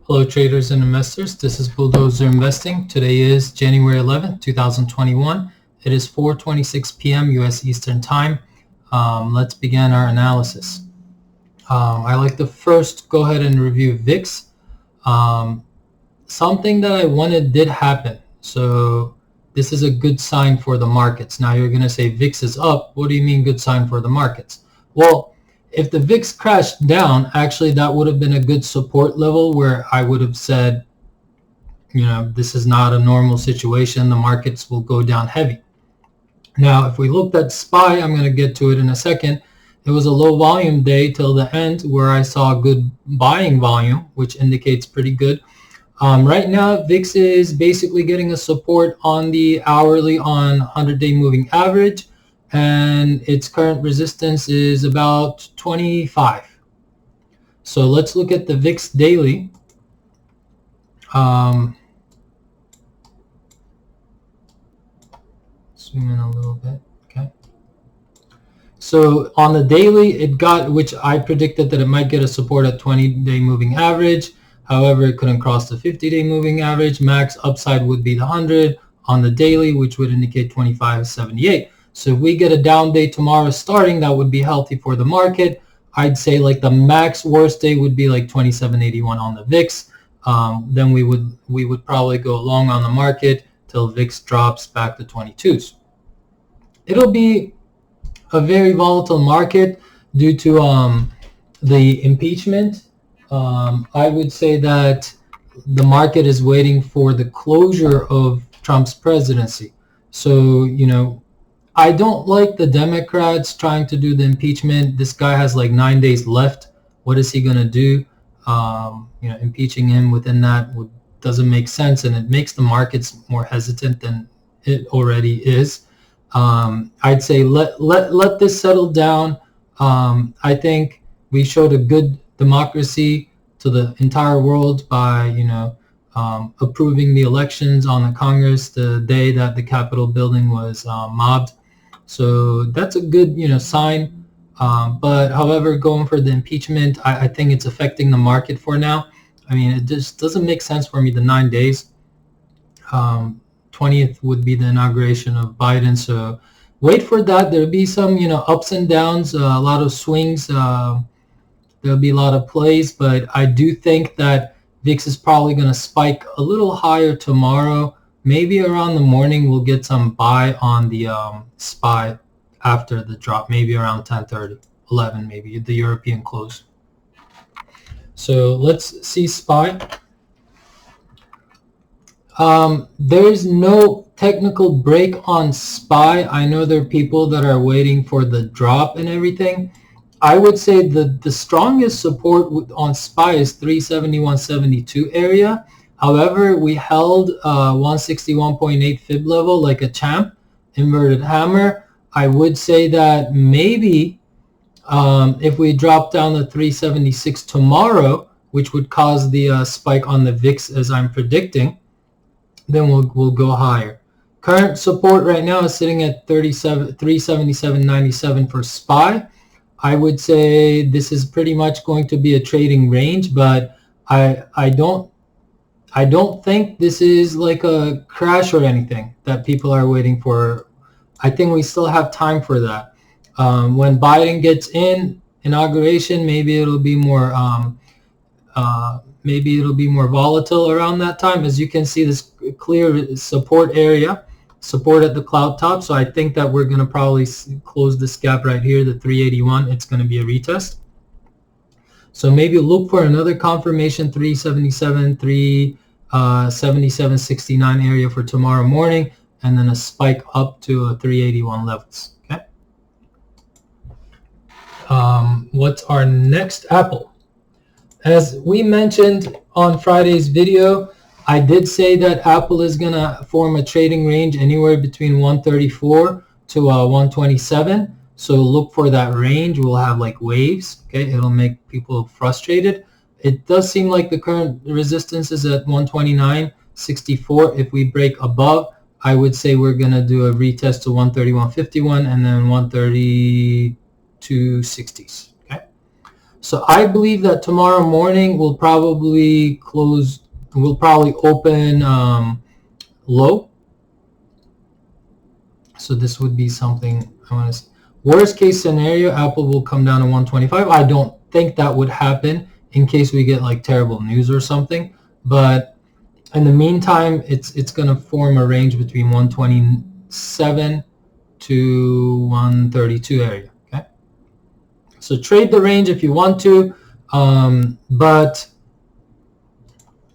Hello traders and investors, this is Bulldozer Investing. Today is January 11th, 2021. It is 4:26 p.m. US Eastern Time. Let's begin our analysis. I like to first go ahead and review VIX. Something that I wanted did happen, so this is a good sign for the markets. Now you're going to say VIX is up. What do you mean good sign for the markets? Well, if the VIX crashed down, actually that would have been a good support level where I would have said, this is not a normal situation. The markets will go down heavy. Now, if we looked at SPY, I'm going to get to it in a second. It was a low volume day till the end where I saw good buying volume, which indicates pretty good. Right now, VIX is basically getting a support on the hourly on 100-day moving average, and its current resistance is about 25. So let's look at the VIX daily. Zoom in a little bit. Okay. So on the daily, it got, which I predicted that it might get a support at 20-day moving average. However, it couldn't cross the 50-day moving average. Max upside would be the 100 on the daily, which would indicate 25.78. So if we get a down day tomorrow starting, that would be healthy for the market. I'd say like the max worst day would be like 27.81 on the VIX. Then we would probably go long on the market till VIX drops back to 22s. It'll be a very volatile market due to the impeachment. I would say that the market is waiting for the closure of Trump's presidency. So, I don't like the Democrats trying to do the impeachment. This guy has like 9 days left. What is he going to do? Impeaching him within that doesn't make sense, and it makes the markets more hesitant than it already is. I'd say let this settle down. I think we showed a good democracy to the entire world by approving the elections on the Congress the day that the Capitol building was mobbed. So that's a good sign. But however, going for the impeachment, I think it's affecting the market for now. I mean, it just doesn't make sense for me. The 9 days. 20th would be the inauguration of Biden. So wait for that. There'll be some ups and downs, a lot of swings. There'll be a lot of plays, but I do think that VIX is probably going to spike a little higher tomorrow. Maybe around the morning we'll get some buy on the SPY after the drop, maybe around 10:30, 11 maybe, the European close. So let's see SPY. There is no technical break on SPY. I know there are people that are waiting for the drop and everything. I would say the strongest support on SPY is 371.72 area. However, we held 161.8 fib level like a champ, inverted hammer. I would say that maybe if we drop down to 376 tomorrow, which would cause the spike on the VIX as I'm predicting, then we'll go higher. Current support right now is sitting at 377.97 for SPY. I would say this is pretty much going to be a trading range, but I don't think this is like a crash or anything that people are waiting for. I think we still have time for that. When Biden gets in, inauguration, maybe it'll be more volatile around that time. As you can see, this clear support area, support at the cloud top. So I think that we're going to probably close this gap right here, the 381. It's going to be a retest. So maybe look for another confirmation, 377, 377.69 area for tomorrow morning, and then a spike up to 381 levels. Okay. What's our next Apple? As we mentioned on Friday's video, I did say that Apple is going to form a trading range anywhere between 134 to 127. So look for that range. We'll have like waves. Okay, it'll make people frustrated. It does seem like the current resistance is at 129.64. If we break above, I would say we're going to do a retest to 131.51 and then 132.60s. Okay. So I believe that tomorrow morning will probably open low. So this would be something I want to see. Worst case scenario, Apple will come down to 125. I don't think that would happen in case we get like terrible news or something. But in the meantime, it's going to form a range between 127 to 132 area. Okay. So trade the range if you want to, but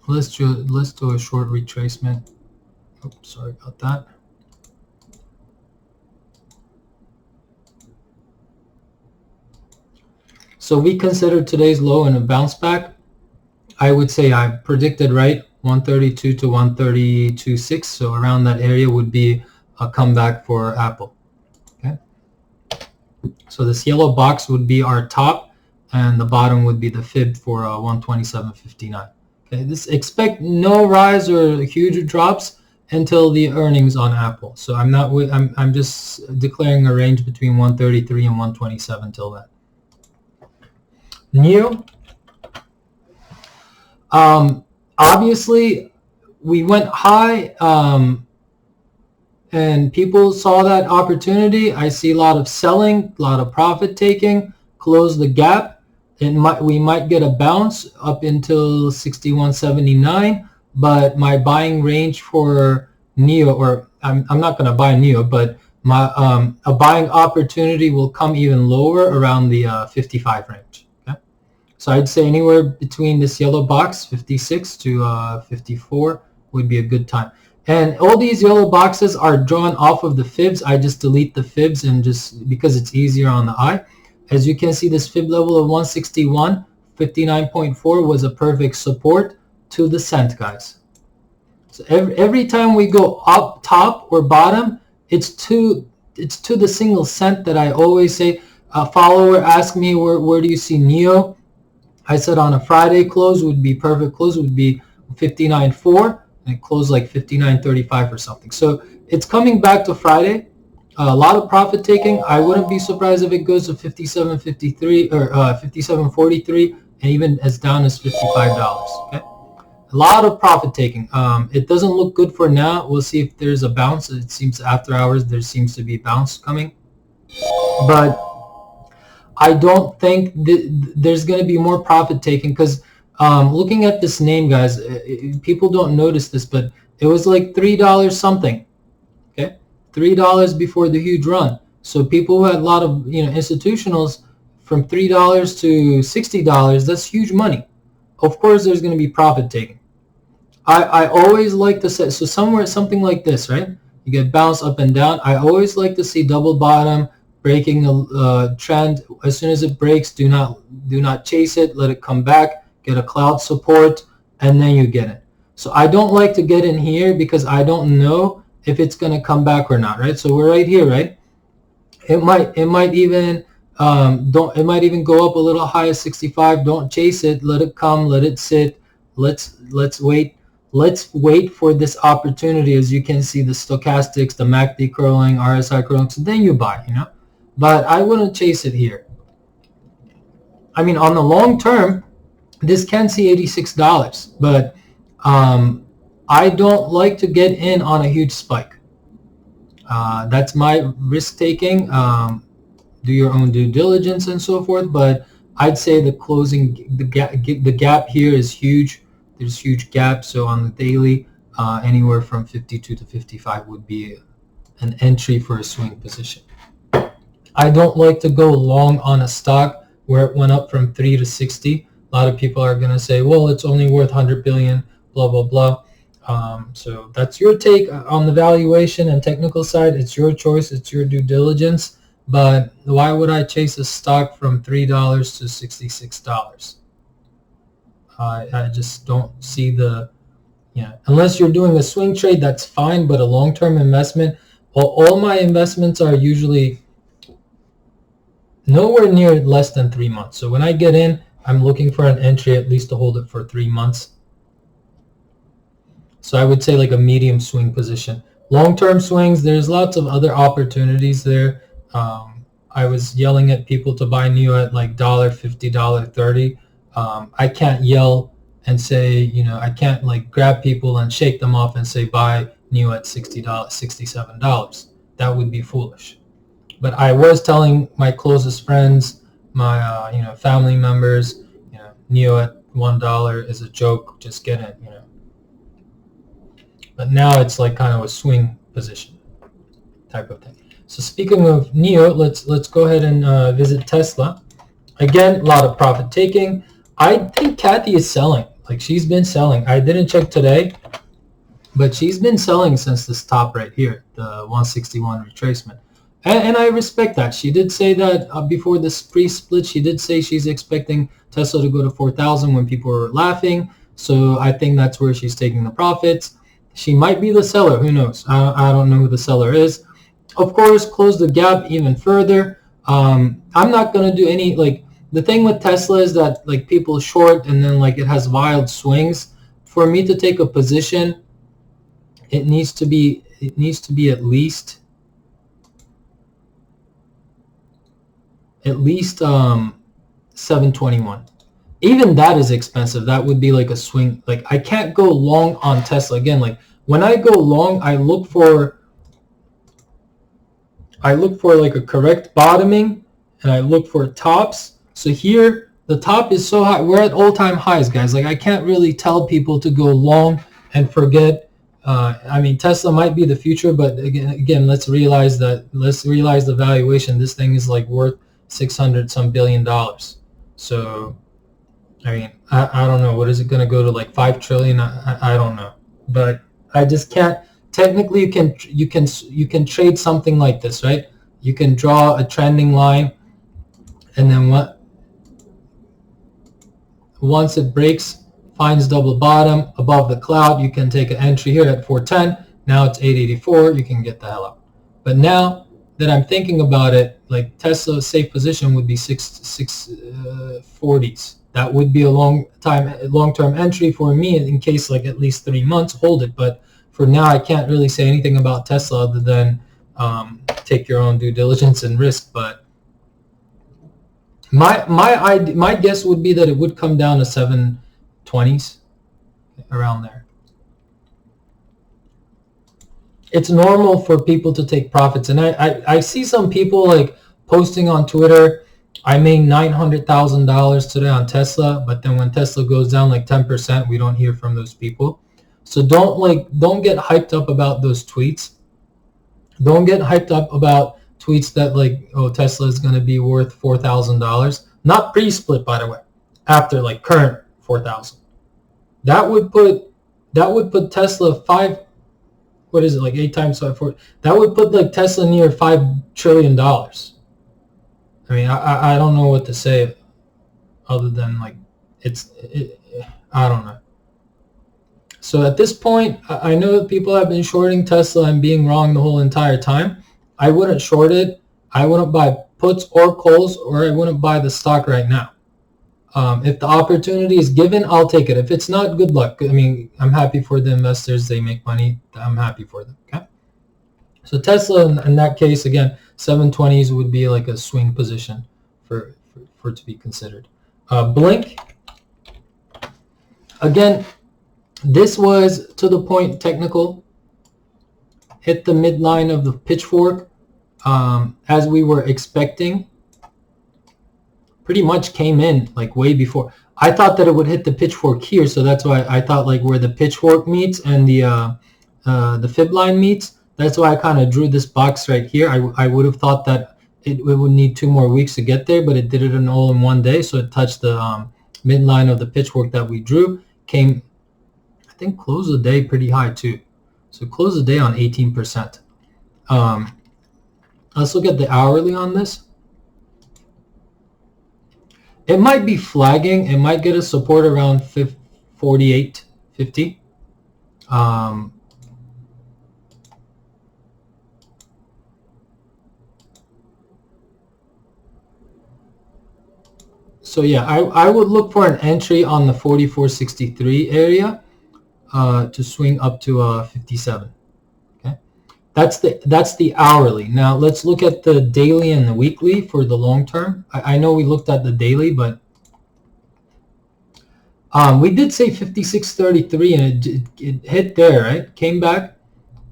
let's do a short retracement. Oops, sorry about that. So we consider today's low and a bounce back. I would say I predicted right, 132 to 132.6. So around that area would be a comeback for Apple. Okay. So this yellow box would be our top, and the bottom would be the fib for 127.59. Okay. Expect no rise or huge drops until the earnings on Apple. So I'm just declaring a range between 133 and 127 till then. NIO. Obviously, we went high, and people saw that opportunity. I see a lot of selling, a lot of profit taking, close the gap. We might get a bounce up until 61.79, but my buying range for NIO, or I'm not going to buy NIO, but my a buying opportunity will come even lower around the 55 range. So I'd say anywhere between this yellow box, 56 to 54, would be a good time. And all these yellow boxes are drawn off of the fibs. I just delete the fibs and just because it's easier on the eye. As you can see, this fib level of 161, 59.4 was a perfect support to the cent, guys. So every time we go up, top, or bottom, it's to the single cent that I always say. A follower asked me, where do you see NIO? I said on a Friday close would be perfect close would be 59.4 and it closed like 59.35 or something. So it's coming back to Friday. A lot of profit taking. I wouldn't be surprised if it goes to 57.53 or 57.43 and even as down as $55. Okay, a lot of profit taking. It doesn't look good for now. We'll see if there's a bounce. It seems after hours there seems to be bounce coming, but I don't think there's going to be more profit taking because looking at this name, guys, people don't notice this, but it was like $3 something, okay? $3 before the huge run. So people who had a lot of institutionals from $3 to $60, that's huge money. Of course, there's going to be profit taking. I always like to say, so somewhere something like this, right? You get bounced up and down. I always like to see double bottom, breaking a trend. As soon as it breaks, do not chase it. Let it come back, get a cloud support, and then you get it. So I don't like to get in here because I don't know if it's going to come back or not, right? So we're right here, right? It might even go up a little high as 65. Don't chase it. Let it come. Let it sit. Let's wait. Let's wait for this opportunity. As you can see, the stochastics, the MACD curling, RSI curling. So then you buy, But I wouldn't chase it here. I mean, on the long term, this can see $86, but I don't like to get in on a huge spike. That's my risk taking. Do your own due diligence and so forth, but I'd say the gap here is huge. There's huge gap. So on the daily, anywhere from 52 to 55 would be an entry for a swing position. I don't like to go long on a stock where it went up from 3 to 60. A lot of people are going to say, well, it's only worth 100 billion, blah, blah, blah. So that's your take on the valuation and technical side. It's your choice. It's your due diligence. But why would I chase a stock from $3 to $66? I just don't see unless you're doing a swing trade, that's fine. But a long-term investment, all my investments are usually nowhere near less than 3 months. So when I get in, I'm looking for an entry at least to hold it for 3 months. So I would say like a medium swing position. Long-term swings, there's lots of other opportunities there. I was yelling at people to buy NIO at like $1.50, $1.30. I can't yell and say, you know, I can't like grab people and shake them off and say buy NIO at $60, $67. That would be foolish. But I was telling my closest friends, my you know, family members, you know, NIO at $1 is a joke. Just get in, you know. But now it's like kind of a swing position type of thing. So speaking of NIO, let's go ahead and visit Tesla. Again, a lot of profit taking. I think Kathy is selling. Like, she's been selling. I didn't check today, but she's been selling since this top right here, the 161 retracement. And I respect that. She did say that before this pre-split, she did say she's expecting Tesla to go to 4,000 when people were laughing. So I think that's where she's taking the profits. She might be the seller. Who knows? I don't know who the seller is. Of course, close the gap even further. I'm not going to do any, like, the thing with Tesla is that, like, people short and then, like, it has wild swings. For me to take a position, it needs to be at least 721. Even that is expensive. That would be like a swing. Like, I can't go long on Tesla. Again, like, when I go long, I look for like a correct bottoming, and I look for tops. So here the top is so high. We're at all-time highs, guys. Like, I can't really tell people to go long and forget. I mean, Tesla might be the future, but again, let's realize the valuation. This thing is like worth 600 some billion dollars. So I mean, I don't know. What is it going to go to, like 5 trillion? I don't know. But I just can't. Technically, you can trade something like this, right? You can draw a trending line, and then once it breaks, finds double bottom above the cloud, you can take an entry here at 410. Now it's 884. You can get the hell out. But now that I'm thinking about it, like, Tesla's safe position would be 640s. That would be a long-term entry for me in case, like, at least 3 months, hold it. But for now, I can't really say anything about Tesla other than take your own due diligence and risk. But my guess would be that it would come down to 720s, around there. It's normal for people to take profits, and I see some people like posting on Twitter, I made $900,000 today on Tesla, but then when Tesla goes down like 10%, we don't hear from those people. So don't get hyped up about those tweets. Don't get hyped up about tweets that, like, oh, Tesla is going to be worth $4,000. Not pre-split, by the way. After, like, current 4,000. That would put Tesla what is it, like 8 times 5, 4? That would put, like, Tesla near $5 trillion. I mean, I don't know what to say other than, like, I don't know. So at this point, I know that people have been shorting Tesla and being wrong the whole entire time. I wouldn't short it. I wouldn't buy puts or calls, or I wouldn't buy the stock right now. If the opportunity is given, I'll take it. If it's not, good luck. I mean, I'm happy for the investors. They make money. I'm happy for them. Okay. So Tesla, in that case, again, 720s would be like a swing position for it to be considered. Blink. Again, this was to the point technical. Hit the midline of the pitchfork as we were expecting. Pretty much came in like way before. I thought that it would hit the pitchfork here, so that's why I thought, like, where the pitchfork meets and the fib line meets, that's why I kind of drew this box right here. I would have thought that it would need 2 more weeks to get there, but it did it all in one day, so it touched the midline of the pitchfork that we drew. Came, I think, closed the day pretty high too. So close the day on 18%. Let's look at the hourly on this. It might be flagging. It might get a support around 48.50. So yeah, I would look for an entry on the 44.63 area to swing up to 57. Okay. That's the hourly. Now let's look at the daily and the weekly for the long term. I know we looked at the daily, but we did say 56.33 and it hit there, right? Came back.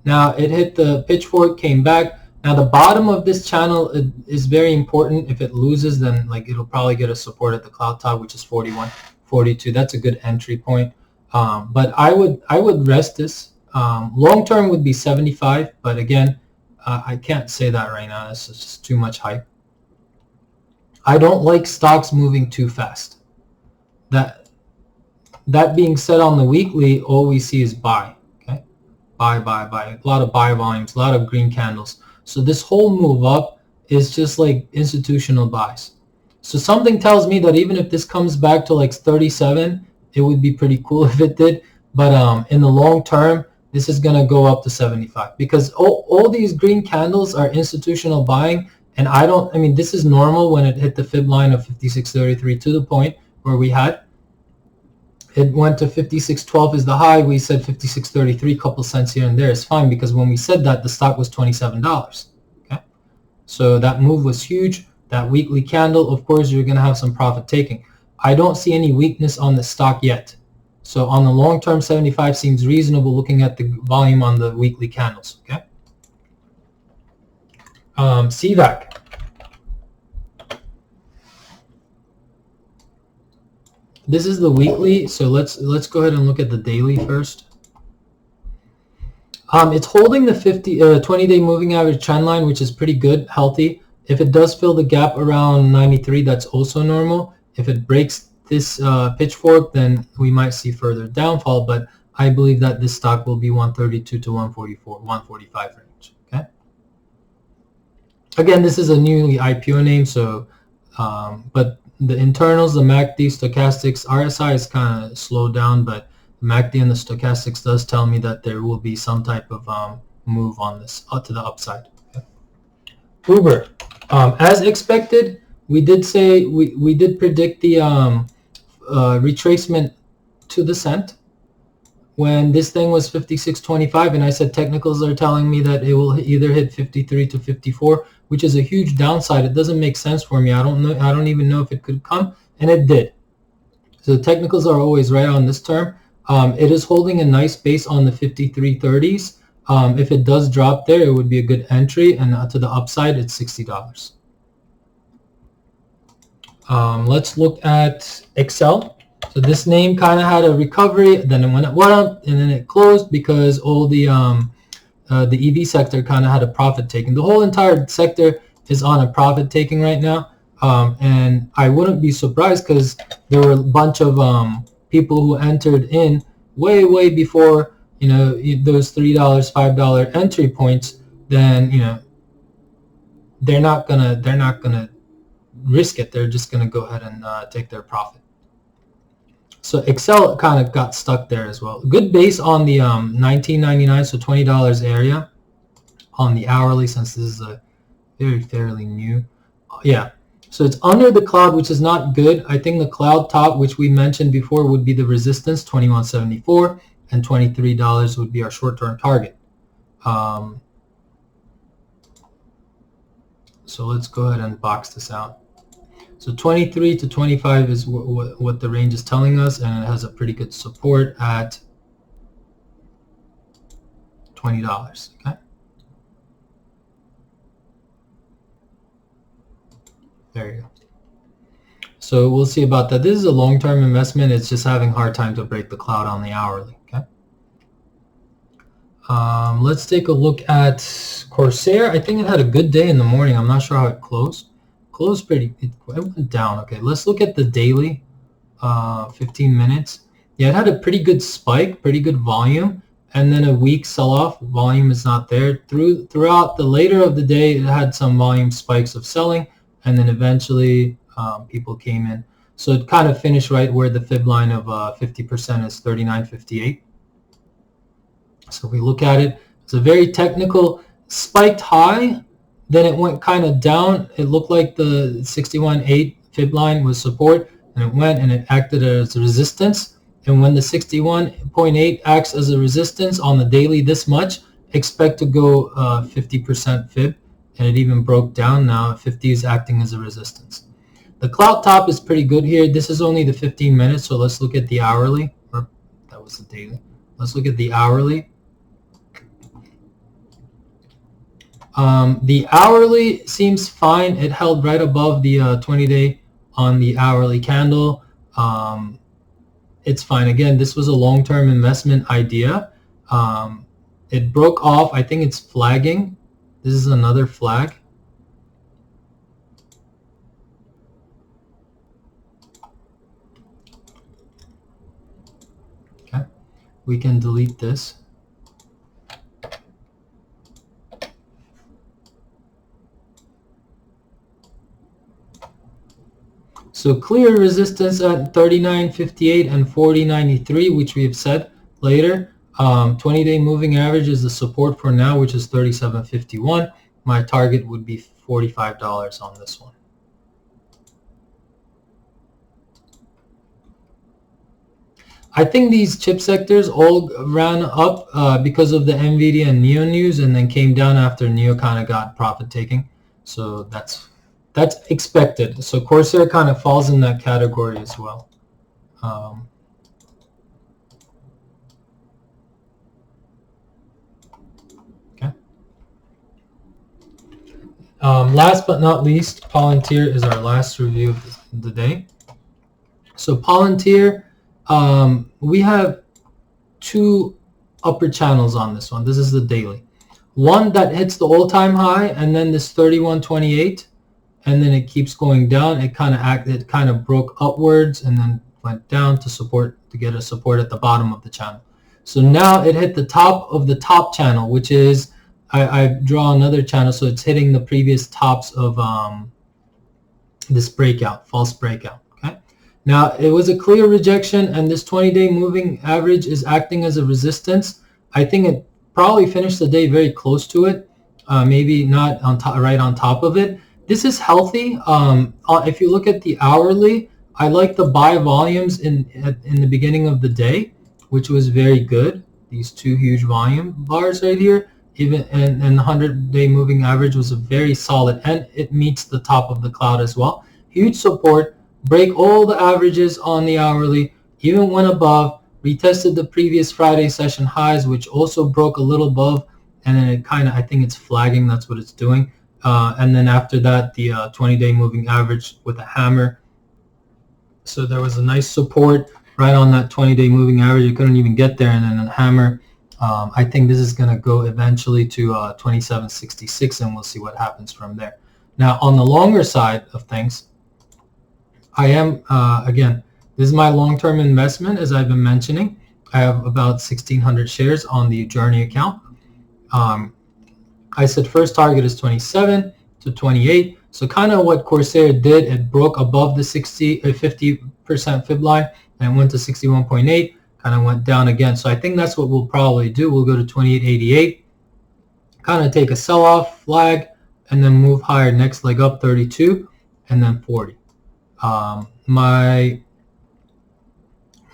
Now it hit the pitchfork, came back. Now the bottom of this channel is very important. If it loses, then like it'll probably get a support at the cloud top, which is 41, 42. That's a good entry point. But I would rest this. Long term would be 75, but again, I can't say that right now. This is just too much hype. I don't like stocks moving too fast. That being said, on the weekly, all we see is buy. Okay, buy. A lot of buy volumes, a lot of green candles. So this whole move up is just like institutional buys. So something tells me that even if this comes back to like 37, it would be pretty cool if it did. But in the long term, this is going to go up to 75 because all these green candles are institutional buying. And I mean, this is normal when it hit the fib line of 56.33 to the point where we had. It went to 56.12 is the high. We said 56.33, couple cents here and there. It's fine because when we said that, the stock was $27. Okay, so that move was huge. That weekly candle, of course, you're going to have some profit taking. I don't see any weakness on the stock yet. So on the long term, 75 seems reasonable looking at the volume on the weekly candles. Okay. CVAC. This is the weekly, so let's go ahead and look at the daily first. It's holding the 20-day moving average trend line, which is pretty good, healthy. If it does fill the gap around 93, that's also normal. If it breaks this pitchfork, then we might see further downfall, but I believe that this stock will be 132 to 144, 145 range. Okay. Again, this is a newly IPO name, so but the internals, the MACD, stochastics, RSI is kind of slowed down, but the MACD and the stochastics does tell me that there will be some type of move on this to the upside. Okay. Uber, as expected, we did say we did predict the retracement to the cent when this thing was 56.25, and I said technicals are telling me that it will either hit 53 to 54, which is a huge downside. It doesn't make sense for me. I don't even know if it could come, and it did. So the technicals are always right on this term. It is holding a nice base on the 53.30s. If it does drop there, it would be a good entry, and to the upside, it's $60. Let's look at Excel. So this name kind of had a recovery, then it went up, and then it closed because all the EV sector kind of had a profit taking. The whole entire sector is on a profit taking right now, and I wouldn't be surprised because there were a bunch of people who entered in way before those $3, $5 entry points. Then they're not gonna risk it. They're just gonna go ahead and take their profit. So Excel kind of got stuck there as well. Good base on the $19.99, so $20 area on the hourly, since this is a fairly new. Yeah, so it's under the cloud, which is not good. I think the cloud top, which we mentioned before, would be the resistance, $21.74, and $23 would be our short-term target. So let's go ahead and box this out. So 23 to 25 is what the range is telling us, and it has a pretty good support at $20. Okay. There you go. So we'll see about that. This is a long-term investment. It's just having a hard time to break the cloud on the hourly. Okay. Let's take a look at Corsair. I think it had a good day in the morning. I'm not sure how it closed. It went down. Okay, let's look at the daily 15 minutes. Yeah, it had a pretty good spike, pretty good volume, and then a weak sell-off. Volume is not there. Throughout the later of the day, it had some volume spikes of selling, and then eventually people came in. So it kind of finished right where the fib line of 50% is 39.58. So if we look at it, it's a very technical spiked high. Then it went kind of down. It looked like the 61.8 fib line was support, and it went and it acted as a resistance. And when the 61.8 acts as a resistance on the daily this much, expect to go 50% fib, and it even broke down. Now 50 is acting as a resistance. The cloud top is pretty good here. This is only the 15 minutes, so let's look at the hourly. Or that was the daily. Let's look at the hourly. The hourly seems fine. It held right above the 20-day on the hourly candle. It's fine. Again, this was a long-term investment idea. It broke off. I think it's flagging. This is another flag. Okay, we can delete this. So clear resistance at 39.58 and 40.93, which we have said later. 20-day moving average is the support for now, which is 37.51. My target would be $45 on this one. I think these chip sectors all ran up because of the NVIDIA and NIO news, and then came down after NIO kind of got profit taking. So that's expected. So Corsair kind of falls in that category as well. Okay. Last but not least, Palantir is our last review of the day. So Palantir, we have two upper channels on this one. This is the daily. One that hits the all-time high, and then this 31.28. And then it keeps going down. It kind of broke upwards and then went down to get a support at the bottom of the channel. So now it hit the top of the top channel, which is I draw another channel, so it's hitting the previous tops of this breakout, false breakout. Okay. Now it was a clear rejection, and this 20-day moving average is acting as a resistance. I think it probably finished the day very close to it, maybe not on top, right on top of it. This is healthy. If you look at the hourly, I like the buy volumes in the beginning of the day, which was very good. These two huge volume bars right here, even and the 100-day moving average was a very solid, and it meets the top of the cloud as well. Huge support. Break all the averages on the hourly, even went above, retested the previous Friday session highs, which also broke a little above, and then it kind of, I think it's flagging. That's what it's doing. And then after that, the 20-day moving average with a hammer. So there was a nice support right on that 20-day moving average. You couldn't even get there, and then a hammer. I think this is going to go eventually to 27.66, and we'll see what happens from there. Now, on the longer side of things, I am, again, this is my long-term investment, as I've been mentioning. I have about 1,600 shares on the Journey account. I said first target is 27 to 28. So kind of what Corsair did, it broke above the 50% fib line and went to 61.8, kind of went down again. So I think that's what we'll probably do. We'll go to 28.88, kind of take a sell-off flag, and then move higher, next leg up 32, and then 40. My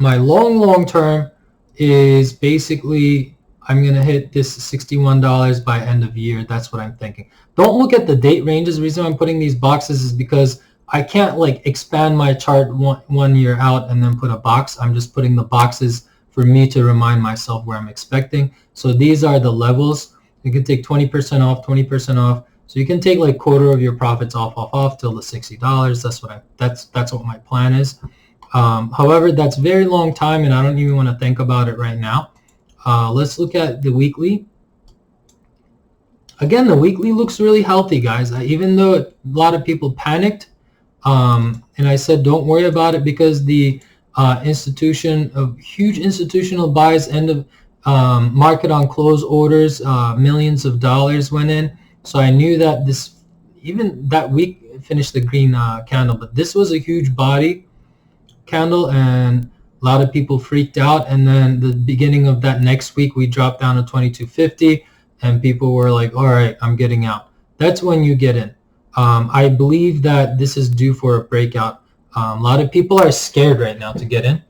long term is basically I'm going to hit this $61 by end of year. That's what I'm thinking. Don't look at the date ranges. The reason I'm putting these boxes is because I can't like expand my chart one year out and then put a box. I'm just putting the boxes for me to remind myself where I'm expecting. So these are the levels. You can take 20% off, 20% off. So you can take like quarter of your profits off till the $60. That's what my plan is. However, that's very long time, and I don't even want to think about it right now. Let's look at the weekly. Again, the weekly looks really healthy, guys. Even though a lot of people panicked, and I said don't worry about it because the huge institutional buys, end of market on close orders, millions of dollars went in. So I knew that even that week finished the green candle, but this was a huge body candle, and a lot of people freaked out. And then the beginning of that next week, we dropped down to 22.50, and people were like, all right, I'm getting out. That's when you get in. I believe that this is due for a breakout. A lot of people are scared right now to get in.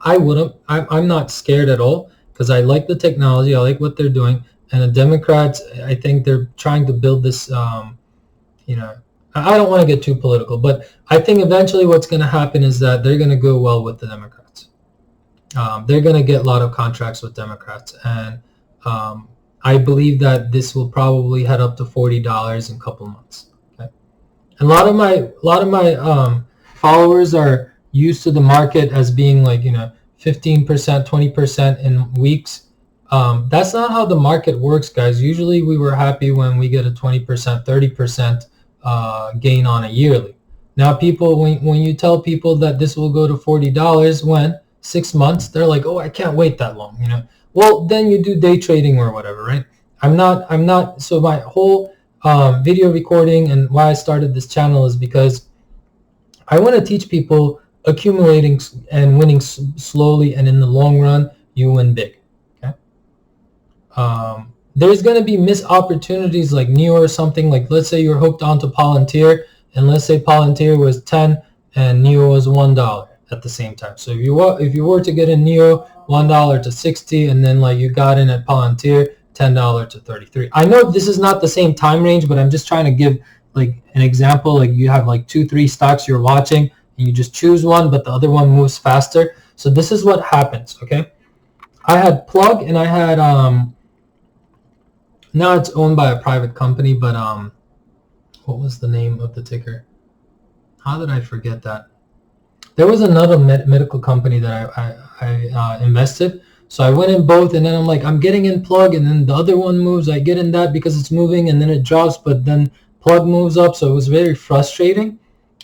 I'm not scared at all because I like the technology, I like what they're doing, and the Democrats, I think they're trying to build this, you know, I don't want to get too political, but I think eventually what's going to happen is that they're going to go well with the Democrats. They're going to get a lot of contracts with Democrats, and I believe that this will probably head up to $40 in a couple months. Okay, and a lot of my followers are used to the market as being like 15%, 20% in weeks. That's not how the market works, guys. Usually we were happy when we get a 20%, 30% gain on a yearly. Now people, when you tell people that this will go to $40 when 6 months, they're like, oh, I can't wait that long, Well, then you do day trading or whatever, right? I'm not, so my whole video recording and why I started this channel is because I want to teach people accumulating and winning slowly, and in the long run, you win big. Okay. There's going to be missed opportunities like NIO or something. Like let's say you're hooked onto Palantir, and let's say Palantir was 10 and NIO was $1 at the same time. So if you were to get in NIO $1 to 60, and then like you got in at Palantir $10 to 33. I know this is not the same time range, but I'm just trying to give like an example. Like you have like 2-3 stocks you're watching, and you just choose one, but the other one moves faster. So this is what happens. Okay, I had Plug, and I had now it's owned by a private company, but what was the name of the ticker? How did I forget that? There was another medical company that I invested. So I went in both, and then I'm like, I'm getting in Plug, and then the other one moves. I get in that because it's moving, and then it drops, but then Plug moves up. So it was very frustrating.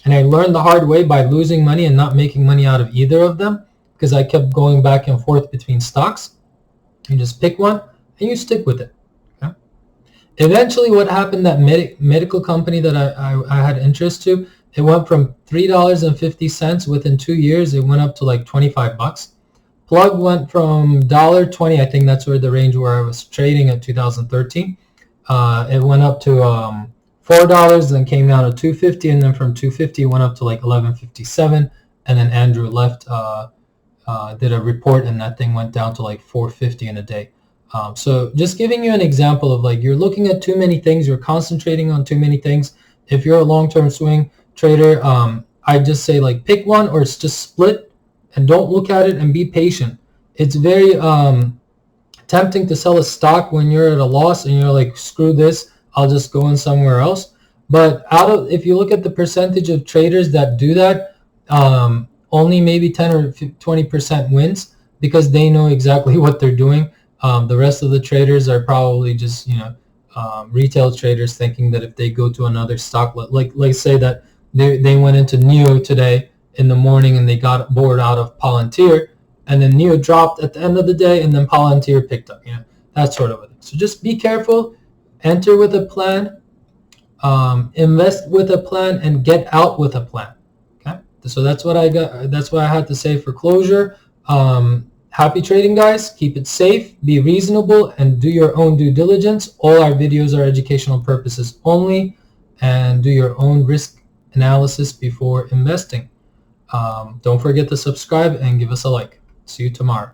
And I learned the hard way by losing money and not making money out of either of them, because I kept going back and forth between stocks. You just pick one and you stick with it. Okay? Eventually what happened, that medical company that I had interest to, it went from $3.50 within 2 years. It went up to like $25. Plug went from $1.20, I think that's where the range where I was trading at 2013. It went up to $4, then came down to $2.50, and then from $2.50 it went up to like $11.57, and then Andrew left, did a report, and that thing went down to like $4.50 in a day. So just giving you an example of like you're looking at too many things, you're concentrating on too many things. If you're a long-term swing trader, I just say like pick one, or it's just split and don't look at it and be patient. It's very tempting to sell a stock when you're at a loss and you're like, screw this, I'll just go in somewhere else. But if you look at the percentage of traders that do that, only maybe 10 or 20% wins, because they know exactly what they're doing. The rest of the traders are probably just retail traders thinking that if they go to another stock, like say that they went into NIO today in the morning and they got bored out of Palantir, and then NIO dropped at the end of the day, and then Palantir picked up. That sort of a thing. So just be careful. Enter with a plan, invest with a plan, and get out with a plan. Okay, so that's what I got. That's what I had to say for closure. Happy trading, guys. Keep it safe, be reasonable, and do your own due diligence. All our videos are educational purposes only, and do your own risk analysis before investing. Don't forget to subscribe and give us a like. See you tomorrow.